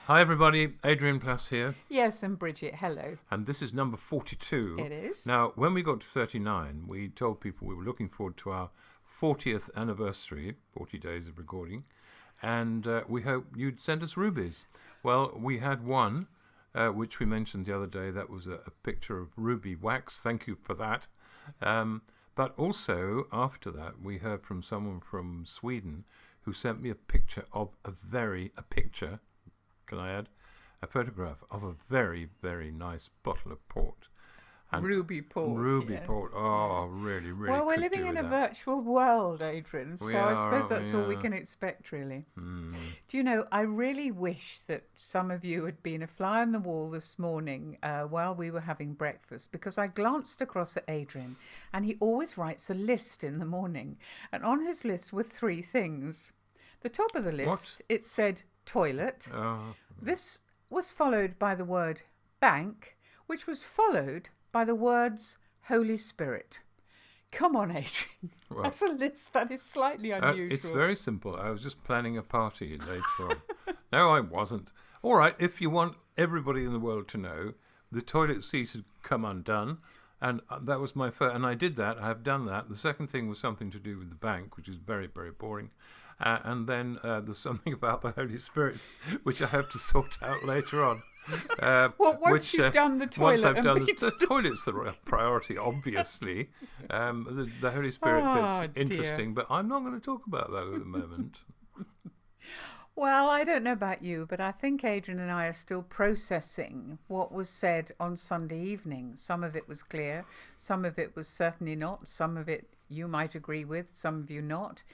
Hi everybody, Adrian Plass here, Yes, and Bridget, hello. and this is number 42. It is. Now, when we got to 39, we told people we were looking forward to our 40th anniversary, 40 days of recording, and we hope you'd send us rubies. Well, we had one, which we mentioned the other day. That was a picture of ruby wax. Thank you for that. But also, after that, we heard from someone from Sweden who sent me a picture of a picture, can I add, a photograph of a very, very nice bottle of port. And Ruby Port. Ruby yes. port. Oh, really, really. Well, we're could living do in with a that. virtual world, Adrian, so We I are, suppose aren't that's we? all we Yeah. can expect, really. Mm. Do you know, I really wish that some of you had been a fly on the wall this morning while we were having breakfast, because I glanced across at Adrian, and he always writes a list in the morning. And on his list were three things. The top of the list, it said toilet. Oh, This was followed by the word bank, which was followed by the words Holy Spirit. Come on, Adrian. well, That's a list that is slightly unusual. it's very simple. I was just planning a party later on. No, I wasn't. All right, if you want everybody in the world to know, the toilet seat had come undone, and that was my first. And I did that. I have done that. The second thing was something to do with the bank, which is very, very boring. And then there's something about the Holy Spirit, which I have to sort out later on. Well, once you've done the toilet once I've and done been the toilet's the priority, obviously. The Holy Spirit Oh, bit's dear. interesting, but I'm not going to talk about that at the moment. Well, I don't know about you, but I think Adrian and I are still processing what was said on Sunday evening. Some of it was clear, some of it was certainly not, some of it you might agree with, some of you not.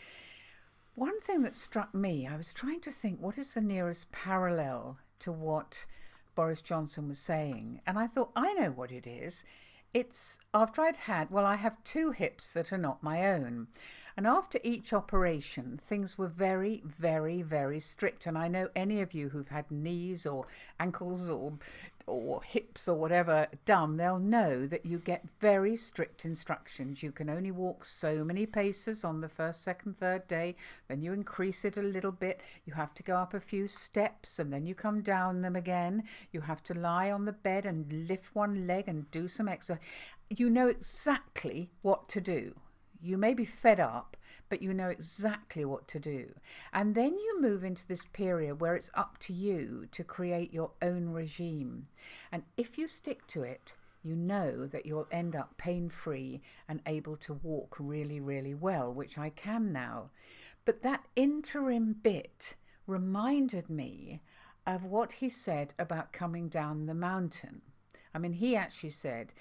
One thing that struck me, I was trying to think, what is the nearest parallel to what Boris Johnson was saying? And I thought, I know what it is. It's after I have two hips that are not my own. And after each operation, things were very, very, very strict. And I know any of you who've had knees or ankles or hips or whatever done, they'll know that you get very strict instructions. You can only walk so many paces on the first, second, third day. Then you increase it a little bit. You have to go up a few steps and then you come down them again. You have to lie on the bed and lift one leg and do some exercise. You know exactly what to do. You may be fed up, but you know exactly what to do. And then you move into this period where it's up to you to create your own regime. And if you stick to it, you know that you'll end up pain-free and able to walk really, really well, which I can now. But that interim bit reminded me of what he said about coming down the mountain. I mean, he actually said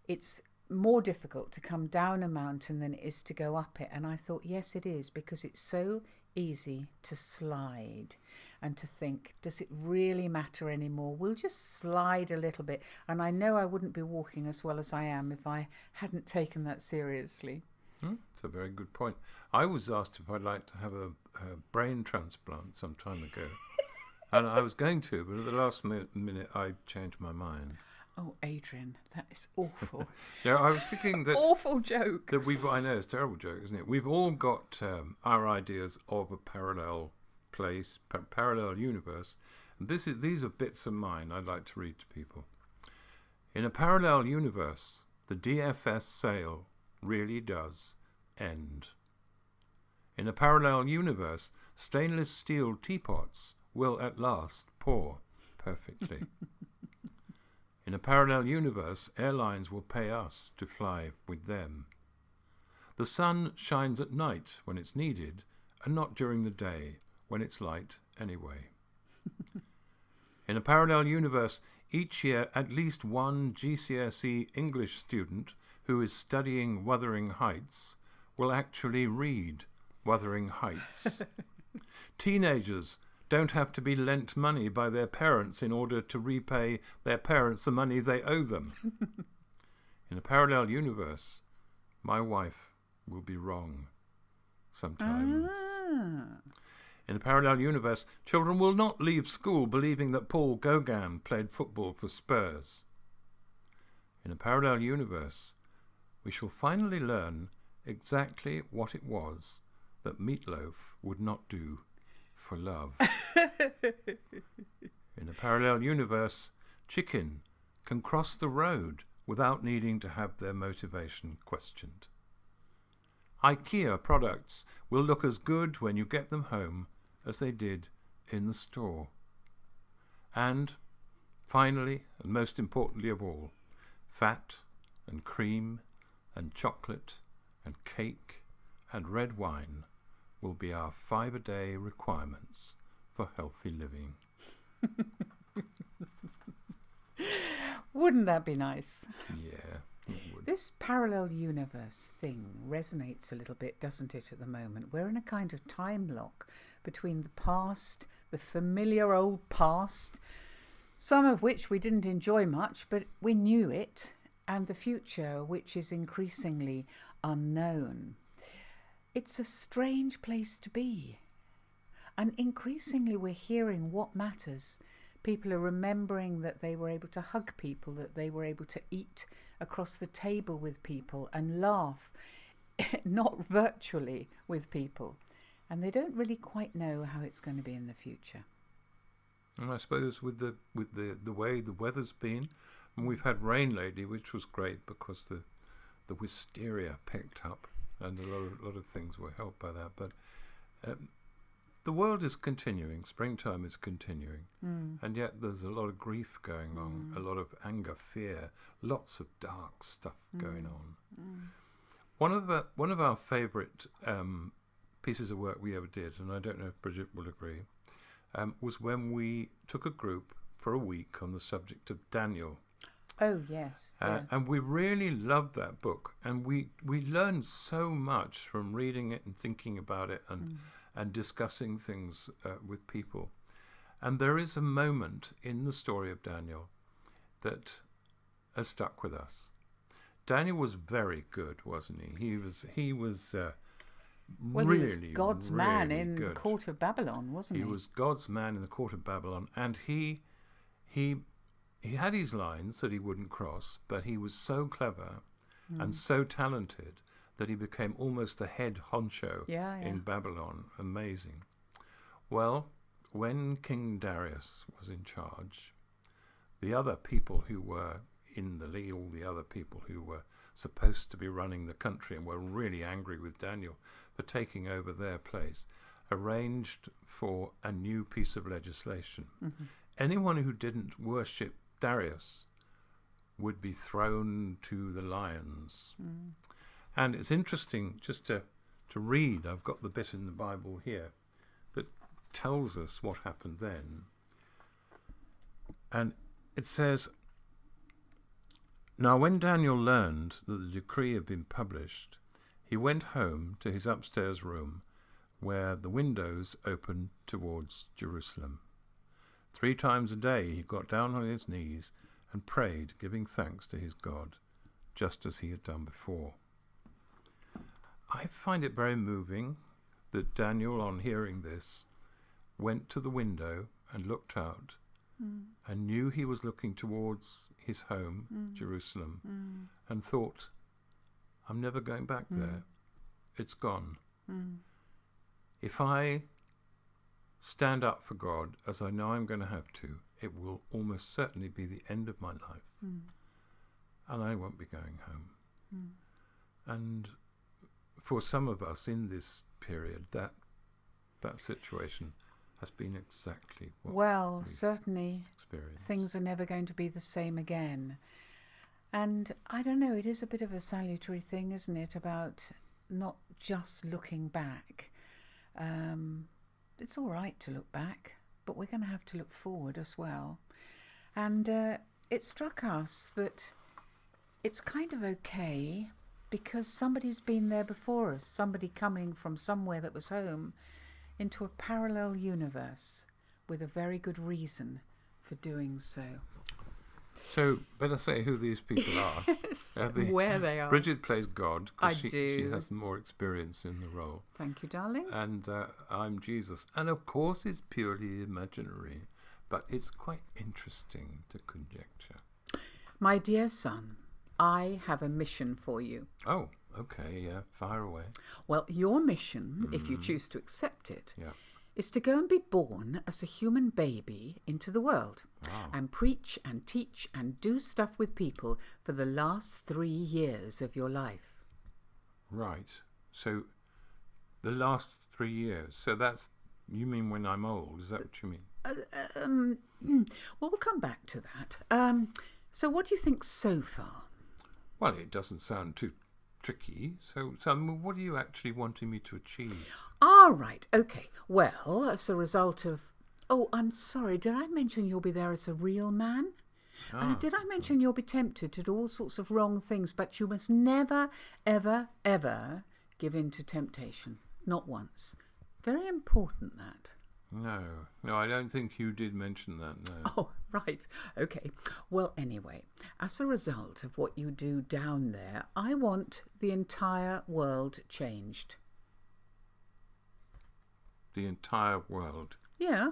it's more difficult to come down a mountain than it is to go up it. And I thought, yes, it is, because it's so easy to slide and to think, does it really matter anymore? We'll just slide a little bit. And I know I wouldn't be walking as well as I am if I hadn't taken that seriously. That's a very good point. I was asked if I'd like to have a brain transplant some time ago. And I was going to, but at the last minute I changed my mind. Oh, Adrian, that is awful. Yeah, I was thinking that Awful joke. I know it's a terrible joke, isn't it? We've all got our ideas of a parallel place, parallel universe. And these are bits of mine I'd like to read to people. In a parallel universe, the DFS sale really does end. In a parallel universe, stainless steel teapots will at last pour perfectly. In a parallel universe, airlines will pay us to fly with them. The sun shines at night when it's needed, and not during the day when it's light anyway. In a parallel universe, each year at least one GCSE English student who is studying Wuthering Heights will actually read Wuthering Heights. Teenagers don't have to be lent money by their parents in order to repay their parents the money they owe them. In a parallel universe, my wife will be wrong sometimes. In a parallel universe, children will not leave school believing that Paul Gauguin played football for Spurs. In a parallel universe, we shall finally learn exactly what it was that Meatloaf would not do for love. parallel universe chicken can cross the road without needing to have their motivation questioned. IKEA products will look as good when you get them home as they did in the store. And finally, and most importantly of all, fat and cream and chocolate and cake and red wine will be our 5-a-day requirements for healthy living. Wouldn't that be nice? Yeah, it would. This parallel universe thing resonates a little bit, doesn't it, at the moment? We're in a kind of time lock between the past, the familiar old past, some of which we didn't enjoy much, but we knew it, and the future, which is increasingly unknown. It's a strange place to be. And increasingly we're hearing what matters. People are remembering that they were able to hug people, that they were able to eat across the table with people and laugh, not virtually with people. And they don't really quite know how it's going to be in the future. And I suppose with the way the weather's been, and we've had rain lately, which was great because the wisteria picked up, and a lot of things were helped by that. But the world is continuing. Springtime is continuing, and yet there's a lot of grief going on, a lot of anger, fear, lots of dark stuff going on. One of our favourite pieces of work we ever did, and I don't know if Bridget will agree, was when we took a group for a week on the subject of Daniel. Oh, yes. Yeah. And we really loved that book, and we learned so much from reading it and thinking about it and discussing things with people. And there is a moment in the story of Daniel that has stuck with us. Daniel was very good, wasn't he? He was really, he was God's man really in good. the court of Babylon, wasn't he? He was God's man in the court of Babylon, and he had his lines that he wouldn't cross, but he was so clever and so talented that he became almost the head honcho in Babylon. Amazing. Well, when King Darius was in charge, the other people who were in the lead, all the other people who were supposed to be running the country and were really angry with Daniel for taking over their place, arranged for a new piece of legislation. Anyone who didn't worship Darius would be thrown to the lions. And it's interesting just to read. I've got the bit in the Bible here that tells us what happened then. And it says, "Now when Daniel learned that the decree had been published, he went home to his upstairs room where the windows opened towards Jerusalem. 3 times a day he got down on his knees and prayed, giving thanks to his God, just as he had done before." I find it very moving that Daniel, on hearing this, went to the window and looked out and knew he was looking towards his home, Jerusalem, and thought, I'm never going back there. It's gone. If I stand up for God, as I know I'm going to have to, it will almost certainly be the end of my life. And I won't be going home. And for some of us in this period, that situation has been exactly what certainly experienced. Things are never going to be the same again. And I don't know, it is a bit of a salutary thing, isn't it, about not just looking back. It's all right to look back, but we're going to have to look forward as well. And it struck us that it's kind of okay because somebody's been there before us, somebody coming from somewhere that was home into a parallel universe with a very good reason for doing so. So, better say who these people are. Yes, where they are. Bridget plays God because I do. She has more experience in the role. Thank you, darling. And I'm Jesus. And of course it's purely imaginary, but it's quite interesting to conjecture. My dear son, I have a mission for you. Oh, okay, yeah, fire away. Well, your mission, if you choose to accept it, is to go and be born as a human baby into the world and preach and teach and do stuff with people for the last 3 years of your life. Right. So the last 3 years. So that's, you mean when I'm old? Is that what you mean? Well, we'll come back to that. So what do you think so far? Well, it doesn't sound too tricky. So what are you actually wanting me to achieve? Right. Okay. Well, as a result of... Oh, I'm sorry. Did I mention you'll be there as a real man? Did I mention you'll be tempted to do all sorts of wrong things, but you must never, ever, ever give in to temptation. Not once. Very important, that. No, I don't think you did mention that, no. Oh, right. Okay. Well, anyway, as a result of what you do down there, I want the entire world changed. The entire world? Yeah.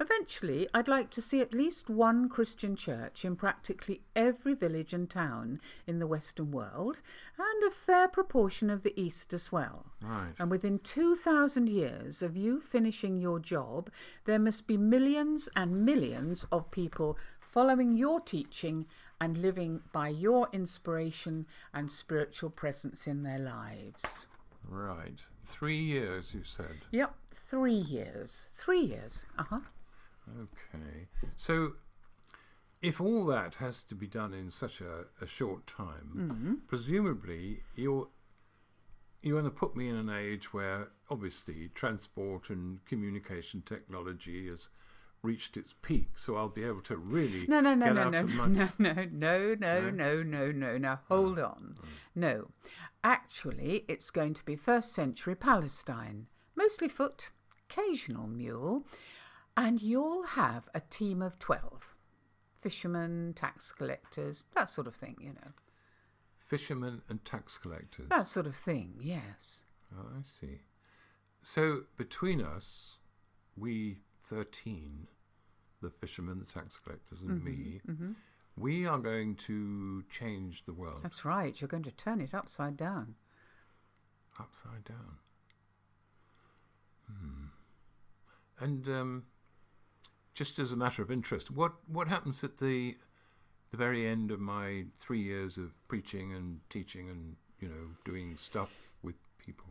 Eventually, I'd like to see at least one Christian church in practically every village and town in the Western world, and a fair proportion of the East as well. Right. And within 2,000 years of you finishing your job, there must be millions and millions of people following your teaching and living by your inspiration and spiritual presence in their lives. Right. 3 years, you said? Yep, 3 years. 3 years. Okay. So, if all that has to be done in such a short time, presumably you're going to put me in an age where, obviously, transport and communication technology has reached its peak, so I'll be able to really No. Now, Hold on. No. Actually, it's going to be first century Palestine, mostly foot, occasional mule, and you'll have a team of 12. Fishermen, tax collectors, that sort of thing, you know. Fishermen and tax collectors? That sort of thing, yes. Oh, I see. So, between us, we 13, the fishermen, the tax collectors, and me, we are going to change the world. That's right. You're going to turn it upside down. Upside down. And just as a matter of interest, what happens at the very end of my 3 years of preaching and teaching and, doing stuff with people?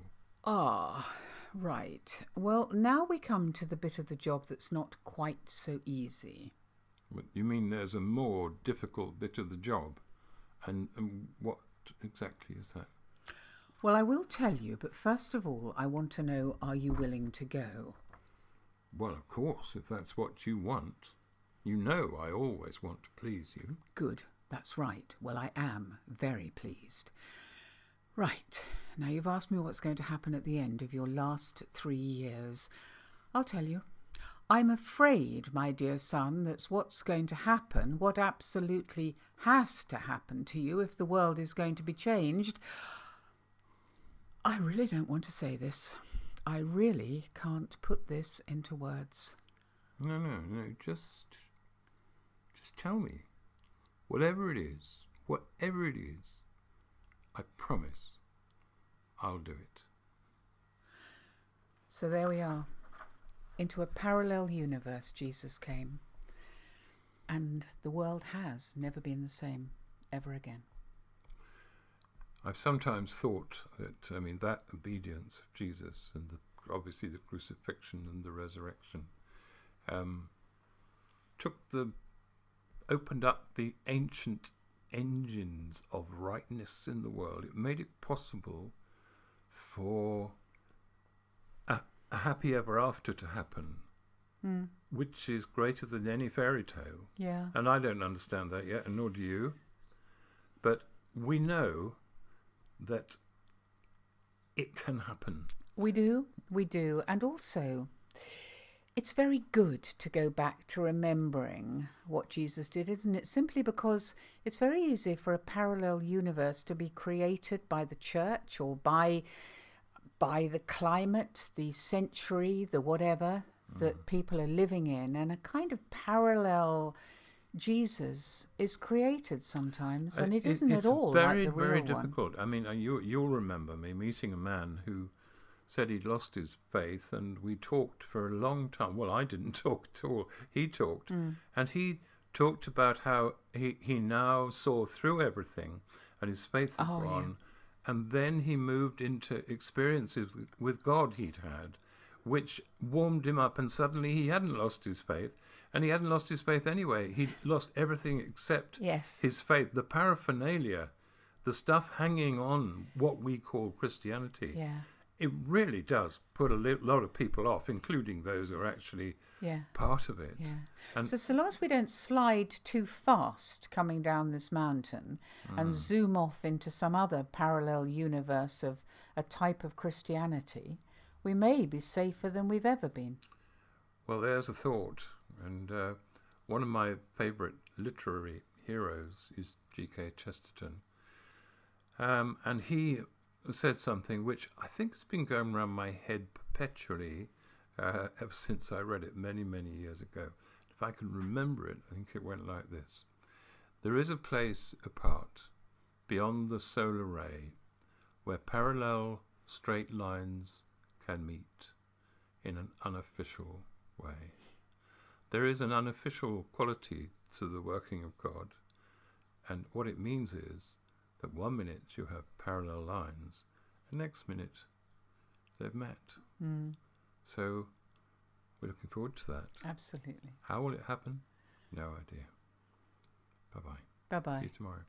Right. Well, now we come to the bit of the job that's not quite so easy. You mean there's a more difficult bit of the job? And what exactly is that? Well, I will tell you, but first of all, I want to know, are you willing to go? Well, of course, if that's what you want. You know I always want to please you. Good. That's right. Well, I am very pleased. Right. Now you've asked me what's going to happen at the end of your last 3 years. I'll tell you. I'm afraid, my dear son, that's what's going to happen, what absolutely has to happen to you if the world is going to be changed. I really don't want to say this. I really can't put this into words. No, just tell me. Whatever it is, I promise I'll do it. So there we are. Into a parallel universe Jesus came. And the world has never been the same ever again. I've sometimes thought that, that obedience of Jesus and obviously the crucifixion and the resurrection opened up the ancient engines of rightness in the world. It made it possible for a happy ever after to happen, which is greater than any fairy tale. Yeah. And I don't understand that yet, and nor do you. But we know that it can happen. We do. And also, it's very good to go back to remembering what Jesus did, isn't it? Simply because it's very easy for a parallel universe to be created by the church or by the climate, the century, the whatever that people are living in, and a kind of parallel Jesus is created sometimes, and it isn't at all very, like the real very one. difficult. You'll remember me meeting a man who said he'd lost his faith, and we talked for a long time. Well, I didn't talk at all. He talked, and he talked about how he now saw through everything, and his faith had gone. And then he moved into experiences with God he'd had, which warmed him up, and suddenly he hadn't lost his faith, and he hadn't lost his faith anyway. He'd lost everything except his faith, the paraphernalia, the stuff hanging on what we call Christianity. Yeah. It really does put a lot of people off, including those who are actually part of it. Yeah. And so long as we don't slide too fast coming down this mountain and zoom off into some other parallel universe of a type of Christianity, we may be safer than we've ever been. well, there's a thought. And one of my favourite literary heroes is G.K. Chesterton. And he said something which I think has been going around my head perpetually ever since I read it many, many years ago. If I can remember it, I think it went like this. There is a place apart, beyond the solar ray, where parallel straight lines can meet in an unofficial way. There is an unofficial quality to the working of God, and what it means is that 1 minute you have parallel lines, and next minute they've met. So we're looking forward to that. Absolutely. How will it happen? No idea. Bye-bye. Bye-bye. See you tomorrow.